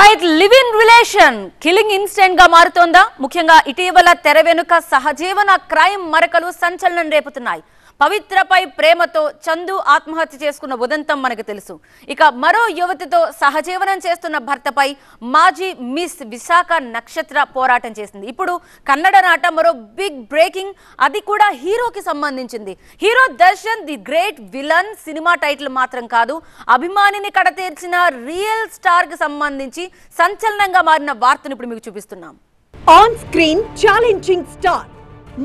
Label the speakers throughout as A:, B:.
A: Right live in relation killing incident గా మారుతోందా? ముఖ్యంగా ఇటీవల తెర వెనుక సహజీవన క్రైమ్ మరకలు సంచలనం రేపుతున్నాయి. పవిత్రపై ప్రేమతో చందు ఆత్మహత్య చేసుకున్న ఉదంతం మనకు తెలుసు. ఇక మరో యువతితో సహజీవనం చేస్తున్న భర్తపై మాజీ మిస్ విశాఖ నక్షత్ర పోరాటం చేసింది. ఇప్పుడు కన్నడ నాట మరో బిగ్ బ్రేకింగ్, అది కూడా హీరోకి సంబంధించింది. Hero Darshan the great villain cinema title మాత్రం కాదు, అభిమానిని కడతీర్చిన రియల్ స్టార్ కి సంబంధించి సంచలనంగా మారిన వార్తను ఇప్పుడు మీకు చూపిస్తున్నాం.
B: ఆన్ స్క్రీన్ ఛాలెంజింగ్ స్టార్,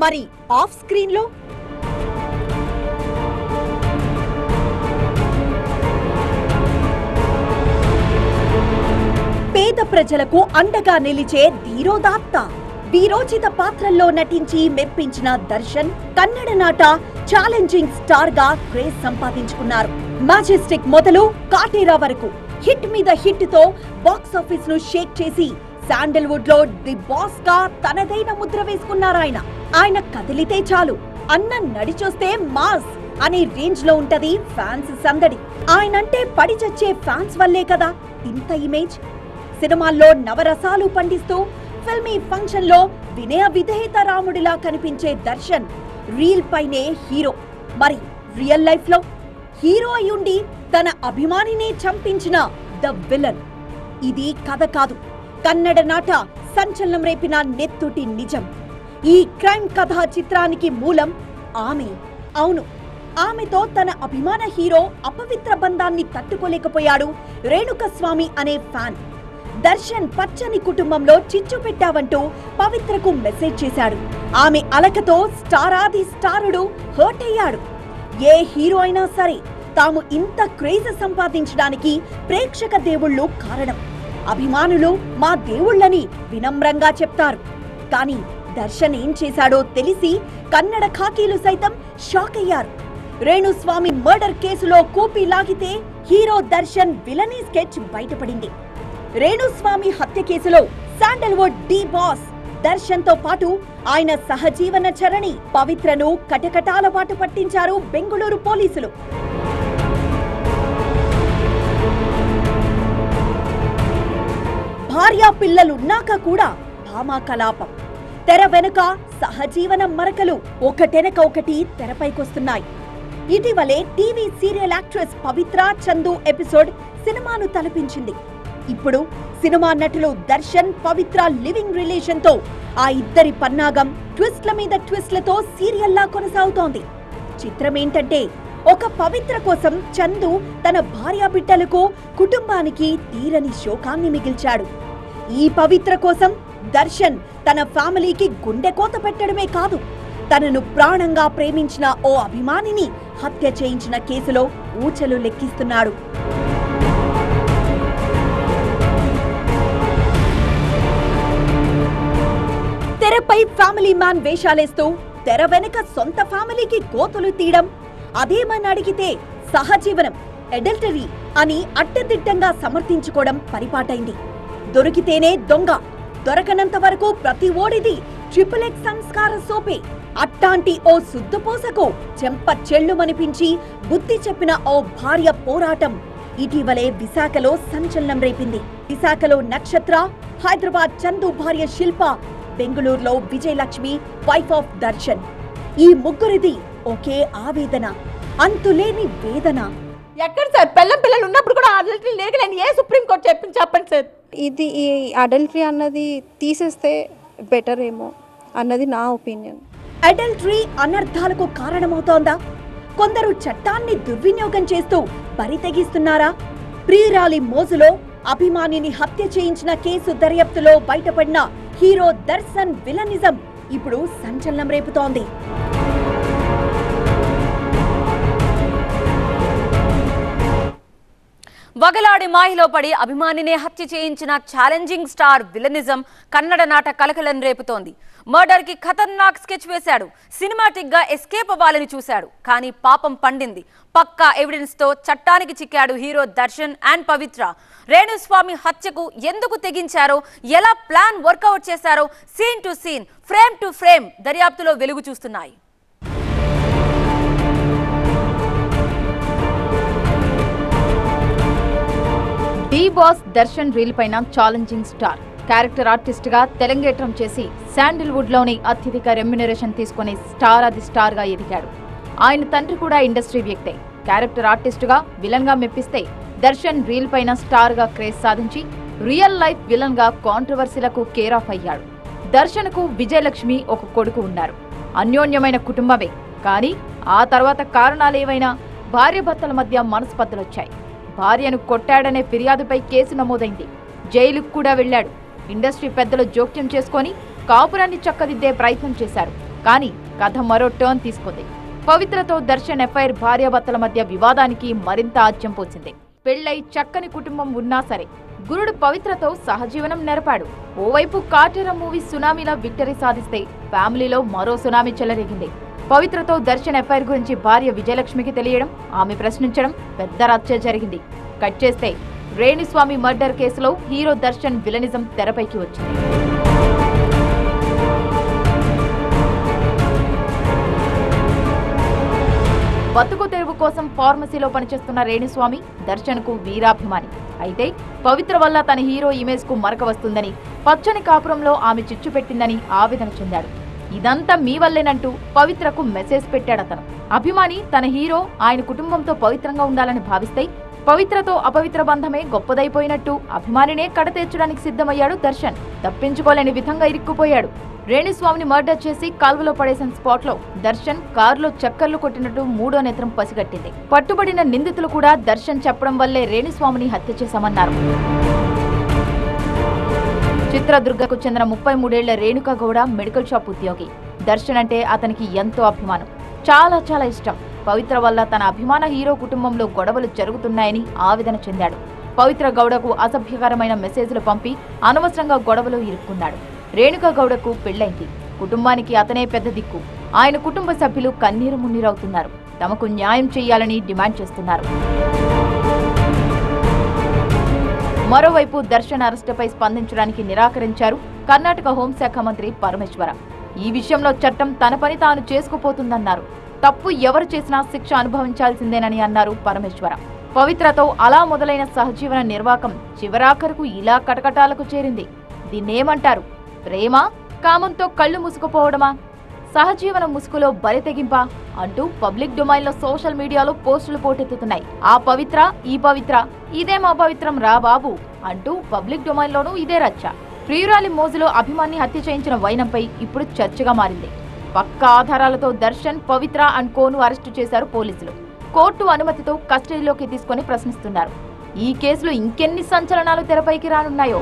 B: మరి ఆఫ్ స్క్రీన్ లో పేద ప్రజలకు అండగా నిలిచే ధీరోదాత్త, వీరోచిత పాత్రల్లో నటించి మెప్పించిన దర్శన్ కన్నడ నాట ఛాలెంజింగ్ స్టార్ గా క్రేజ్ సంపాదించుకున్నారు. మ్యాజెస్టిక్ మొదలు కాటేరా వరకు హిట్ మీద హిట్ తో బాక్స్ ఆఫీస్ ను షేక్ చేసి శాండల్వుడ్ లో ది బాస్ గా తనదైన ముద్ర వేసుకున్నారు. ఆయన కదిలితే చాలు, అన్న నడిచొస్తే మాస్ అనే రేంజ్ లో ఉంటది ఫ్యాన్స్ సందడి. ఆయనంటే పడి చచ్చే ఫ్యాన్స్ వల్లే కదా ఇంత ఇమేజ్. సినిమాల్లో నవరసాలు పండిస్తూ ఫిల్మీ ఫంక్షన్ లో వినయ విధేయత రాముడిలా కనిపించే దర్శన్ రీల్ పైనే హీరో. మరి రియల్ లైఫ్ లో హీరో అయ్యుండి తన అభిమానినే చంపించిన ద విలన్. ఇది కథ కాదు, కన్నడ నాట సంచలనం రేపిన నెత్తుటి నిజం. ఈ క్రైమ్ కథా చిత్రానికి మూలం ఆమె. అవును, ఆమెతో తన అభిమాన హీరో అపవిత్ర బంధాన్ని తట్టుకోలేకపోయాడు రేణుకస్వామి అనే ఫ్యాన్. దర్శన్ పచ్చని కుటుంబంలో చిచ్చు పెట్టావంటూ పవిత్రకు మెసేజ్ చేశాడు. ఆమె అలకతో స్టారాది స్టారుడు హర్ట్ అయ్యాడు. ఏ హీరో అయినా సరే తాము ఇంత క్రేజ్ సంపాదించడానికి ప్రేక్షక దేవుళ్ళు కారణం, అభిమానులు మా దేవుళ్ళని వినమ్రంగా చెప్తారు. కానీ దర్శన్ ఏం చేశాడో తెలిసి కన్నడ ఖాకీలు సైతం షాక్ అయ్యారు. రేణుస్వామి మర్డర్ కేసులో కూపీ లాగితే హీరో దర్శన్ విలనీ స్కెచ్ బయటపడింది. రేణుస్వామి హత్య కేసులో శాండల్వుడ్ డి బాస్ దర్శన్ తో పాటు ఆయన సహజీవన చరణి పవిత్రను కటకటాల బాట పట్టించారు బెంగుళూరు పోలీసులు. భార్యా పిల్లలున్నాక కూడా భామా కలాపం, తెర వెనుక సహజీవన మరకలు ఒకటెనక ఒకటి తెరపైకొస్తున్నాయి. ఇటీవలే టీవీ సీరియల్ యాక్ట్రెస్ పవిత్ర చందు ఎపిసోడ్ సినిమాను తలపించింది. ఇప్పుడు సినిమా నటులు దర్శన్ పవిత్ర లివింగ్ రిలేషన్ తో ఆ ఇద్దరి పన్నాగం ట్విస్ట్ల మీద ట్విస్ట్లతో సీరియల్లా కొనసాగుతోంది. చిత్రమేంటంటే, ఒక పవిత్ర కోసం చందు తన భార్యా బిడ్డలకు కుటుంబానికి తీరని శోకాన్ని మిగిల్చాడు. ఈ పవిత్ర కోసం దర్శన్ తన ఫ్యామిలీకి గుండెకోత పెట్టడమే కాదు, తనను ప్రాణంగా ప్రేమించిన ఓ అభిమానిని హత్య చేయించిన కేసులో ఊచలు లెక్కిస్తున్నాడు. తెరపై ఫ్యామిలీ మ్యాన్ వేషాలేస్తూ తెర వెనక సొంత ఫ్యామిలీకి కోతులు తీయడం, అదేమని అడిగితే సహజీవనం అడల్టరీ అని అడ్డదిడ్డంగా సమర్థించుకోవడం పరిపాటైంది. దొరికితేనే దొంగ, దొరకనంత వరకు ప్రతి ఓడిది ట్రిపుల్ ఎక్స్ సంస్కార సోపే. అట్టాంటి ఓ సుద్దుపోసకు చెంప చెళ్ళుమనిపించి బుద్ధి చెప్పిన ఓ భార్య పోరాటం ఇటీవలే విశాఖలో సంచలనం రేపింది. విశాఖలో నక్షత్ర, హైదరాబాద్ చందు భార్య శిల్ప, బెంగళూరులో విజయలక్ష్మి వైఫ్ ఆఫ్ దర్శన్. ఈ ముగ్గురిది ఒకే ఆవేదన, అంతులేని వేదన.
C: ఎక్కడ సార్ పిల్లలు ఉన్నప్పుడు కూడా అడల్టరీ లేకలేని ఏ సుప్రీం కోర్టు చెప్పండి సార్.
D: ఇది ఈ అడల్టరీ అన్నది తీసేస్తే బెటర్ ఏమో అన్నది నా ఒపీనియన్.
B: అడల్టరీ అనర్థాలకు కారణమవుతోందా? కొందరు చట్టాన్ని దుర్వినియోగం చేస్తూ బరి తెగిస్తున్నారా? ప్రియురాలి మోజులో అభిమానిని హత్య చేయించిన కేసు దర్యాప్తులో బయటపడిన హీరో దర్శన్ విలనిజం ఇప్పుడు సంచలనం రేపుతోంది.
A: వగలాడి మాయలో పడి అభిమానినే హత్య చేయించిన ఛాలెంజింగ్ స్టార్ విలనిజం కన్నడ నాట కలకలం రేపుతోంది. మర్డర్ కి ఖతర్నాక్ స్కెచ్ వేశాడు, సినిమాటిక్ గా ఎస్కేప్ అవ్వాలని చూశాడు. కానీ పాపం పండింది. పక్కా ఎవిడెన్స్ తో చట్టానికి చిక్కాడు హీరో దర్శన్ అండ్ పవిత్ర. రేణుస్వామి హత్యకు ఎందుకు తెగించారో, ఎలా ప్లాన్ వర్కౌట్ చేశారో scene to scene, frame to frame దర్యాప్తులో వెలుగు చూస్తున్నాయి.
E: డి బాస్ దర్శన్ రీల్ పైన ఛాలెంజింగ్ స్టార్. క్యారెక్టర్ ఆర్టిస్ట్ గా తెలంగేట్రం చేసి శాండిల్వుడ్ లోని అత్యధిక రెమ్యునరేషన్ తీసుకునే స్టార్ గా ఎదిగాడు. ఆయన తండ్రి కూడా ఇండస్ట్రీ వ్యక్తే. క్యారెక్టర్ ఆర్టిస్ట్ గా విలన్ గా మెప్పిస్తే దర్శన్ రీల్ పైన స్టార్ గా క్రేజ్ సాధించి రియల్ లైఫ్ విలన్ గా కాంట్రవర్సీలకు కేర్ ఆఫ్ అయ్యాడు. దర్శన్ కు విజయలక్ష్మి ఒక కొడుకు ఉన్నారు. అన్యోన్యమైన కుటుంబమే. కానీ ఆ తర్వాత కారణాలేవైనా భార్యాభర్తల మధ్య మనస్పర్ధలొచ్చాయి. భార్యను కొట్టాడనే ఫిర్యాదుపై కేసు నమోదైంది. జైలుకు కూడా వెళ్లాడు. ఇండస్ట్రీ పెద్దలు జోక్యం చేసుకొని కాపురాన్ని చక్కదిద్దే ప్రయత్నం చేశారు. కానీ కథ మరో టర్న్ తీసుకుంది. పవిత్రతో దర్శన్ ఎఫ్ఐఆర్ భార్యాభర్తల మధ్య వివాదానికి మరింత ఆజ్యం పోసింది. పెళ్లై చక్కని కుటుంబం ఉన్నా సరే గురుడు పవిత్రతో సహజీవనం నెరపాడు. ఓవైపు కాటేర మూవీ సునామీలా విక్టరీ సాధిస్తే ఫ్యామిలీలో మరో సునామీ చెలరేగింది. పవిత్రతో దర్శన్ ఎఫ్ఐఆర్ గురించి భార్య విజయలక్ష్మికి తెలియడం, ఆమె ప్రశ్నించడం పెద్ద రచ్చ జరిగింది. కట్ చేస్తే రేణుస్వామి మర్డర్ కేసులో హీరో దర్శన్ విలనిజం తెరపైకి వచ్చింది. బతుకు తెరువు కోసం ఫార్మసీలో పనిచేస్తున్న రేణుస్వామి దర్శన్ కు వీరాభిమాని. అయితే పవిత్ర వల్ల తన హీరో ఇమేజ్ కు మరక వస్తుందని, పచ్చని కాపురంలో ఆమె చిచ్చు పెట్టిందని ఆవేదన చెందాడు. ఇదంతా మీ వల్లేనంటూ పవిత్రకు మెసేజ్ పెట్టాడతను. అభిమాని తన హీరో ఆయన కుటుంబంతో పవిత్రంగా ఉండాలని భావిస్తే పవిత్రతో అపవిత్ర బంధమే గొప్పదైపోయినట్టు అభిమానినే కడతీర్చడానికి సిద్ధమయ్యాడు దర్శన్. తప్పించుకోలేని విధంగా ఇరుక్కుపోయాడు. రేణుస్వామిని మర్డర్ చేసి కాల్వలో పడేసిన స్పాట్ లో దర్శన్ కారులో చక్కర్లు కొట్టినట్టు మూడో నేత్రం పసిగట్టింది. పట్టుబడిన నిందితులు కూడా దర్శన్ చెప్పడం వల్లే రేణుస్వామిని హత్య చేశామన్నారు. చిత్రదుర్గకు చెందిన 33 ఏళ్ల రేణుకా గౌడ మెడికల్ షాప్ ఉద్యోగి. దర్శన్ అంటే అతనికి ఎంతో అభిమానం, చాలా ఇష్టం. పవిత్ర వల్ల తన అభిమాన హీరో కుటుంబంలో గొడవలు జరుగుతున్నాయని ఆవేదన చెందాడు. పవిత్ర గౌడకు అసభ్యకరమైన మెసేజ్లు పంపి అనవసరంగా గొడవలో ఇరుక్కున్నాడు. రేణుకా గౌడకు పెళ్లైంది. కుటుంబానికి అతనే పెద్ద దిక్కు. ఆయన కుటుంబ సభ్యులు కన్నీరు మున్నీరవుతున్నారు. తమకు న్యాయం చేయాలని డిమాండ్ చేస్తున్నారు. మరోవైపు దర్శన్ అరెస్టుపై స్పందించడానికి నిరాకరించారు కర్ణాటక హోంశాఖ మంత్రి పరమేశ్వర. ఈ విషయంలో చట్టం తన పని తాను చేసుకుపోతుందన్నారు. తప్పు ఎవరు చేసినా శిక్ష అనుభవించాల్సిందేనని అన్నారు పరమేశ్వర. పవిత్రతో అలా మొదలైన సహజీవన నిర్వాకం చివరాఖరుకు ఇలా కటకటాలకు చేరింది. దీన్నేమంటారు? ప్రేమ, కామంతో కళ్ళు మూసుకుపోవడమా? సహజీవన ముసుగులో బరి తెగింపా అంటూ పబ్లిక్ డొమైన్లో సోషల్ మీడియాలో పోస్టులు పోటెత్తుతున్నాయి. ఆ పవిత్ర, ఈ పవిత్ర, ఇదేం అపవిత్రం రా బాబు అంటూ పబ్లిక్ డొమైన్లోనూ ఇదే రచ్చ. ప్రియురాలి మోజులో అభిమాన్ని హత్య చేయించిన వైనంపై ఇప్పుడు చర్చగా మారింది. పక్కా ఆధారాలతో దర్శన్, పవిత్ర అండ్ కోను అరెస్టు చేశారు పోలీసులు. కోర్టు అనుమతితో కస్టడీలోకి తీసుకొని ప్రశ్నిస్తున్నారు. ఈ కేసులో ఇంకెన్ని సంచలనాలు తెరపైకి రానున్నాయో.